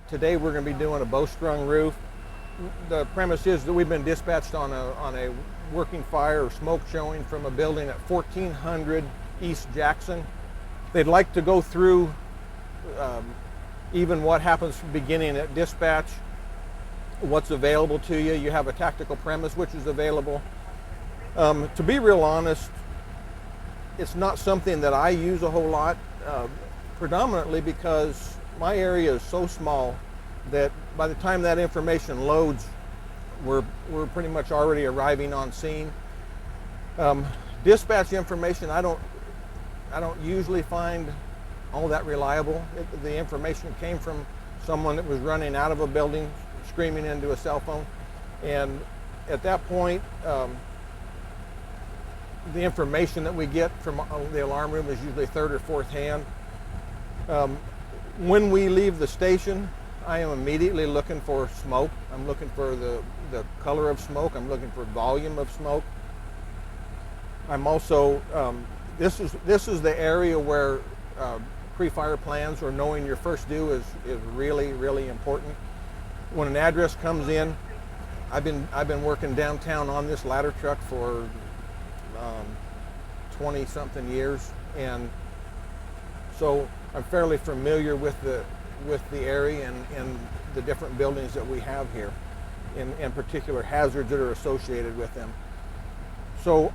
Today we're going to be doing a bowstrung roof. The premise is that we've been dispatched on a working fire or smoke showing from a building at 1400 East Jackson. They'd like to go through even what happens beginning at dispatch, what's available to you. You have a tactical premise which is available. To be real honest, it's not something that I use a whole lot, predominantly because my area is so small that by the time that information loads, we're pretty much already arriving on scene. Dispatch information I don't usually find all that reliable. The information came from someone that was running out of a building, screaming into a cell phone, and at that point, the information that we get from the alarm room is usually third or fourth hand. When we leave the station, I am immediately looking for smoke. I'm looking for the color of smoke. I'm looking for volume of smoke. I'm also, this is the area where pre-fire plans or knowing your first due is really, really important. When an address comes in, I've been working downtown on this ladder truck for 20-something years, and so I'm fairly familiar with the area and the different buildings that we have here, and particular hazards that are associated with them. So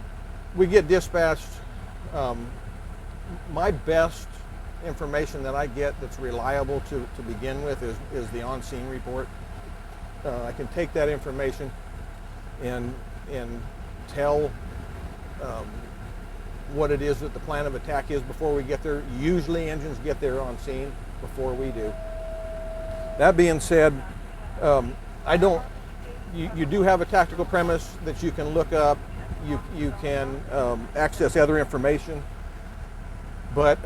we get dispatched. My best information that I get that's reliable to begin with is the on-scene report. I can take that information and tell what it is that the plan of attack is before we get there. Usually engines get there on scene before we do. That being said, you do have a tactical premise that you can look up. You can access other information, but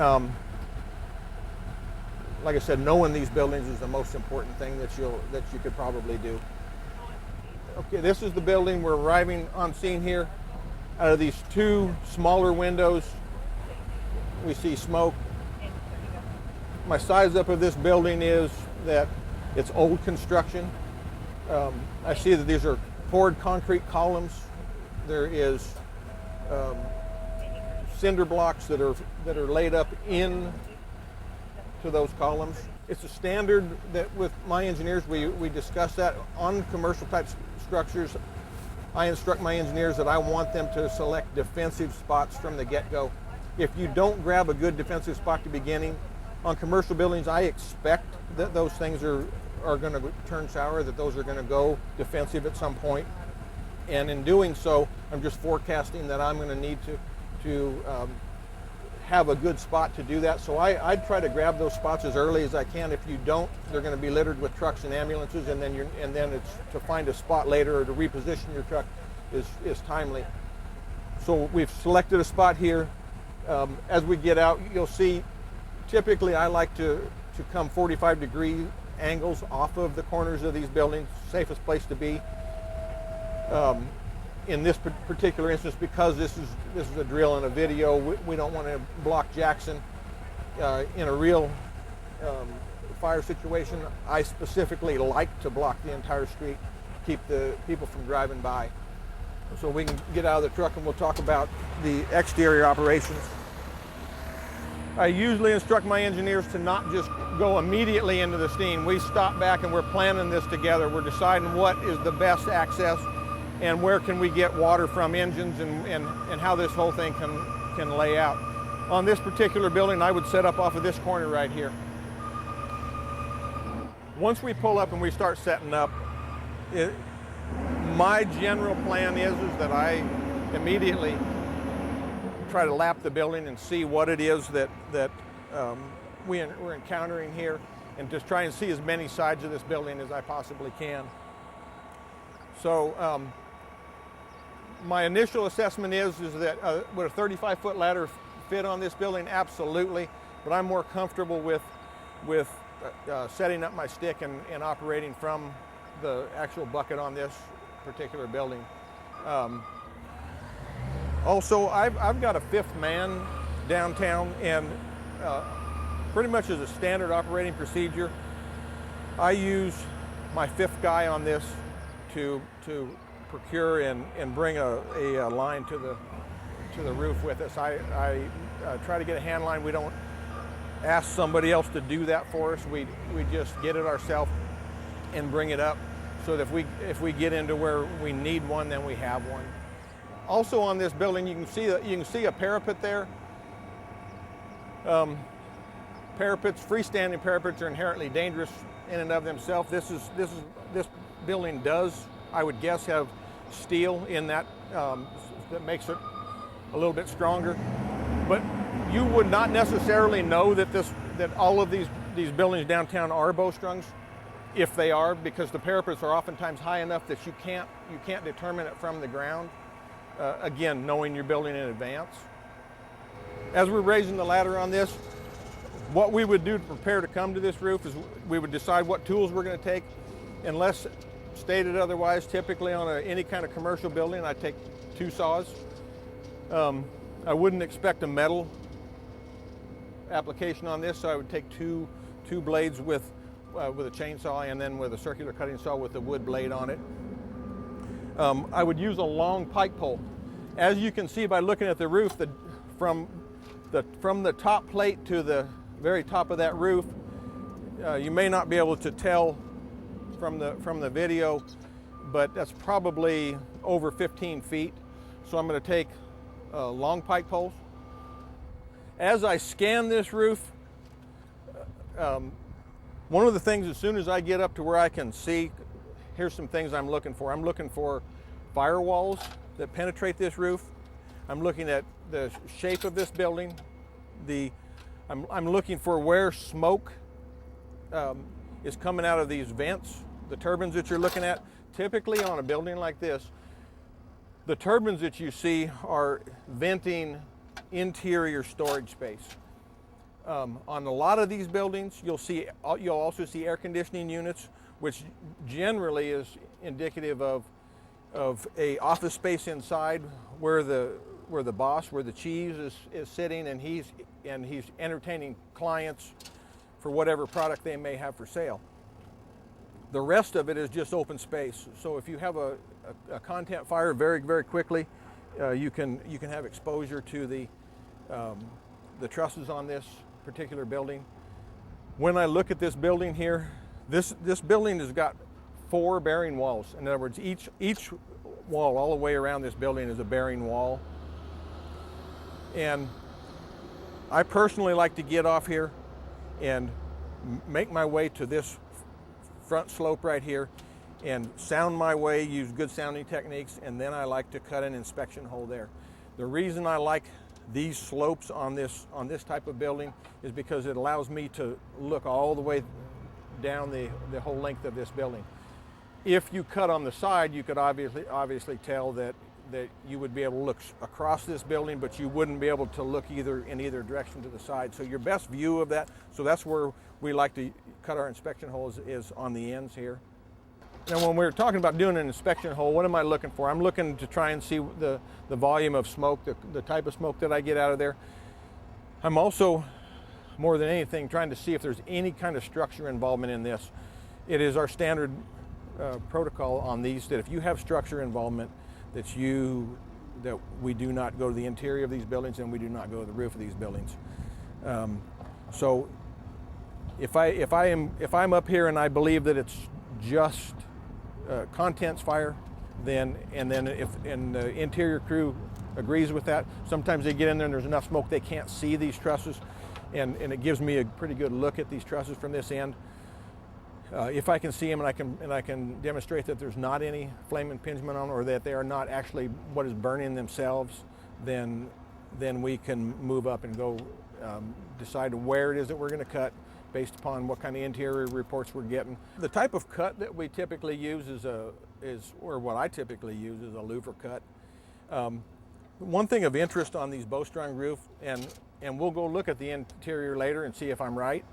like I said, knowing these buildings is the most important thing that you could probably do. Okay, this is the building. We're arriving on scene here. Out of these two smaller windows, we see smoke. My size up of this building is that it's old construction. I see that these are poured concrete columns. There is cinder blocks that are laid up in to those columns. It's a standard that with my engineers, we discuss that on commercial type structures. I instruct my engineers that I want them to select defensive spots from the get-go. If you don't grab a good defensive spot at the beginning, on commercial buildings, I expect that those things are going to turn sour, that those are going to go defensive at some point. And in doing so, I'm just forecasting that I'm going to need to have a good spot to do that. So I try to grab those spots as early as I can. If you don't, they're going to be littered with trucks and ambulances, and then it's to find a spot later or to reposition your truck is timely. So we've selected a spot here. As we get out, you'll see, typically I like to come 45-degree angles off of the corners of these buildings, safest place to be. In this particular instance, because this is a drill and a video, we don't want to block Jackson. In a real fire situation, I specifically like to block the entire street, keep the people from driving by. So we can get out of the truck and we'll talk about the exterior operations. I usually instruct my engineers to not just go immediately into the scene. We stop back and we're planning this together. We're deciding what is the best access and where can we get water from engines and how this whole thing can lay out. On this particular building, I would set up off of this corner right here. Once we pull up and we start setting up, my general plan is that I immediately try to lap the building and see what it is that we're encountering here, and just try and see as many sides of this building as I possibly can. So my initial assessment is that would a 35-foot ladder fit on this building? Absolutely, but I'm more comfortable with setting up my stick and operating from the actual bucket on this particular building. Also, I've got a fifth man downtown, and pretty much as a standard operating procedure, I use my fifth guy on this to procure and bring a line to the roof with us. I try to get a hand line. We don't ask somebody else to do that for us. We just get it ourselves and bring it up, so that if we get into where we need one, then we have one. Also on this building, you can see a parapet there. Freestanding parapets are inherently dangerous in and of themselves. This building does, I would guess, have steel in that that makes it a little bit stronger. But you would not necessarily know that all of these buildings downtown are Bowstrungs, if they are, because the parapets are oftentimes high enough that you can't determine it from the ground. Again, knowing your building in advance. As we're raising the ladder on this, what we would do to prepare to come to this roof is we would decide what tools we're going to take. Unless stated otherwise, typically on any kind of commercial building, I take 2 saws. I wouldn't expect a metal application on this, so I would take two blades with a chainsaw, and then with a circular cutting saw with a wood blade on it. I would use a long pike pole. As you can see by looking at the roof, from the top plate to the very top of that roof, you may not be able to tell from the video, but that's probably over 15 feet. So I'm going to take long pike poles. As I scan this roof, one of the things, as soon as I get up to where I can see, here's some things I'm looking for. I'm looking for firewalls that penetrate this roof. I'm looking at the shape of this building. I'm looking for where smoke is coming out of these vents, the turbines that you're looking at. Typically on a building like this, the turbines that you see are venting interior storage space. On a lot of these buildings, you'll also see air conditioning units, which generally is indicative of a office space inside where the boss, where the chief is sitting, and he's entertaining clients for whatever product they may have for sale. The rest of it is just open space. So if you have a content fire very, very quickly, you can have exposure to the trusses on this particular building. When I look at this building here, this building has got 4 bearing walls. In other words, each wall all the way around this building is a bearing wall. And I personally like to get off here and make my way to this front slope right here and sound my way, use good sounding techniques, and then I like to cut an inspection hole there. The reason I like these slopes on this type of building is because it allows me to look all the way down the whole length of this building. If you cut on the side, you could obviously tell that you would be able to look across this building, but you wouldn't be able to look in either direction to the side. So your best view of that, so that's where we like to cut our inspection holes, is on the ends here. Now when we're talking about doing an inspection hole, what am I looking for? I'm looking to try and see the volume of smoke, the type of smoke that I get out of there. I'm also, more than anything, trying to see if there's any kind of structure involvement in this. It is our standard protocol on these that if you have structure involvement, that we do not go to the interior of these buildings and we do not go to the roof of these buildings. So if I'm up here and I believe that it's just contents fire, then if the interior crew agrees with that, sometimes they get in there and there's enough smoke they can't see these trusses, and it gives me a pretty good look at these trusses from this end. If I can see them and I can demonstrate that there's not any flame impingement on them, or that they are not actually what is burning themselves, then we can move up and go decide where it is that we're going to cut based upon what kind of interior reports we're getting. The type of cut that we typically use or what I typically use is a louver cut. One thing of interest on these Bowstrung roof, and we'll go look at the interior later and see if I'm right,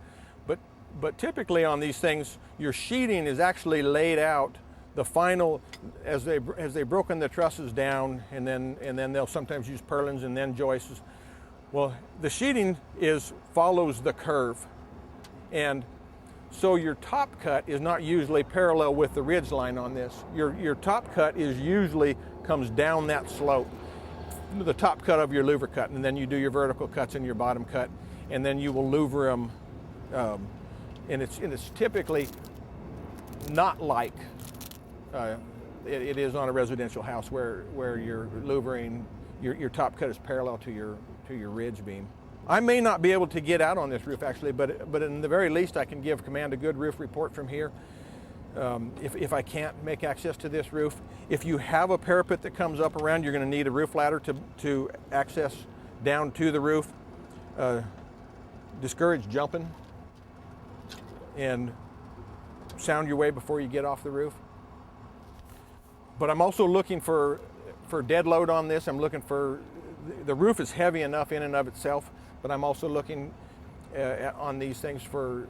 but typically on these things, your sheeting is actually laid out, the final, as they've broken the trusses down, and then they'll sometimes use purlins and then joists. Well, the sheeting follows the curve, and So your top cut is not usually parallel with the ridge line on this. Your top cut is usually comes down that slope, the top cut of your louver cut, and then you do your vertical cuts and your bottom cut, and then you will louver them, and it's typically not like it is on a residential house where you're louvering, your top cut is parallel to your ridge beam. I may not be able to get out on this roof actually, but in the very least I can give command a good roof report from here. If I can't make access to this roof, if you have a parapet that comes up around, you're going to need a roof ladder to access down to the roof. Discourage jumping and sound your way before you get off the roof. But I'm also looking for dead load on this. I'm looking for, the roof is heavy enough in and of itself, but I'm also looking on these things for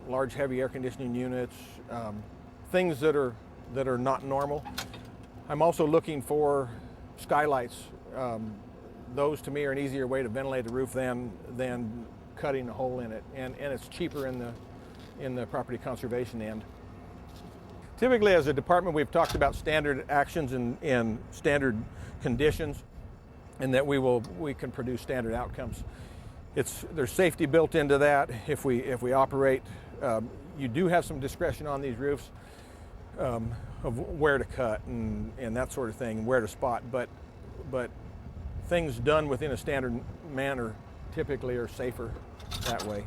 large heavy air conditioning units, things that are not normal. I'm also looking for skylights. Those to me are an easier way to ventilate the roof than cutting a hole in it, and it's cheaper in the property conservation end. Typically, as a department, we've talked about standard actions and standard conditions, and that we can produce standard outcomes. There's safety built into that. If we operate, you do have some discretion on these roofs of where to cut and that sort of thing, where to spot. But things done within a standard manner typically are safer that way.